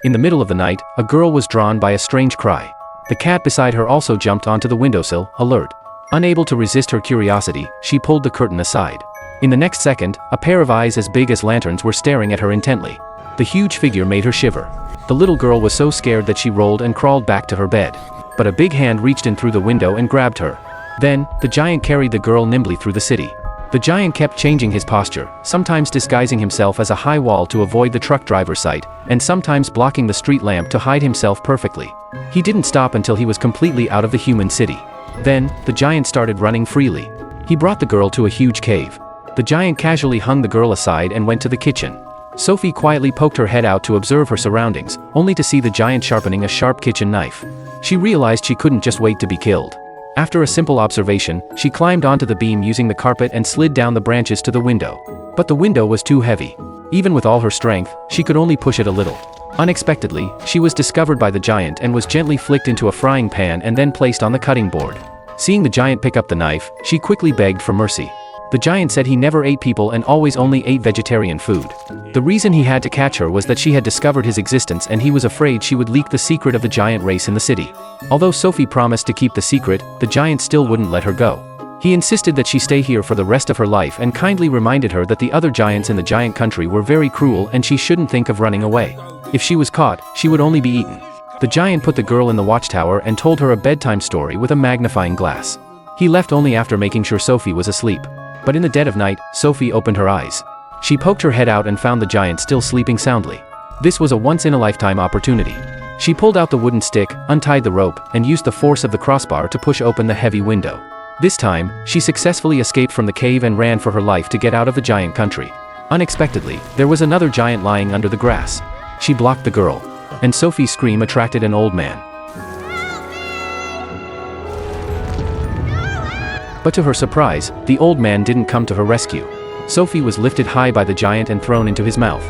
In the middle of the night, a girl was drawn by a strange cry. The cat beside her also jumped onto the windowsill, alert. Unable to resist her curiosity, she pulled the curtain aside. In the next second, a pair of eyes as big as lanterns were staring at her intently. The huge figure made her shiver. The little girl was so scared that she rolled and crawled back to her bed. But a big hand reached in through the window and grabbed her. Then, the giant carried the girl nimbly through the city. The giant kept changing his posture, sometimes disguising himself as a high wall to avoid the truck driver's sight, and sometimes blocking the street lamp to hide himself perfectly. He didn't stop until he was completely out of the human city. Then, the giant started running freely. He brought the girl to a huge cave. The giant casually hung the girl aside and went to the kitchen. Sophie quietly poked her head out to observe her surroundings, only to see the giant sharpening a sharp kitchen knife. She realized she couldn't just wait to be killed. After a simple observation, she climbed onto the beam using the carpet and slid down the branches to the window. But the window was too heavy. Even with all her strength, she could only push it a little. Unexpectedly, she was discovered by the giant and was gently flicked into a frying pan and then placed on the cutting board. Seeing the giant pick up the knife, she quickly begged for mercy. The giant said he never ate people and always only ate vegetarian food. The reason he had to catch her was that she had discovered his existence and he was afraid she would leak the secret of the giant race in the city. Although Sophie promised to keep the secret, the giant still wouldn't let her go. He insisted that she stay here for the rest of her life and kindly reminded her that the other giants in the giant country were very cruel and she shouldn't think of running away. If she was caught, she would only be eaten. The giant put the girl in the watchtower and told her a bedtime story with a magnifying glass. He left only after making sure Sophie was asleep. But in the dead of night, Sophie opened her eyes. She poked her head out and found the giant still sleeping soundly. This was a once-in-a-lifetime opportunity. She pulled out the wooden stick, untied the rope, and used the force of the crossbar to push open the heavy window. This time, she successfully escaped from the cave and ran for her life to get out of the giant country. Unexpectedly, there was another giant lying under the grass. She blocked the girl, and Sophie's scream attracted an old man. But to her surprise, the old man didn't come to her rescue. Sophie was lifted high by the giant and thrown into his mouth.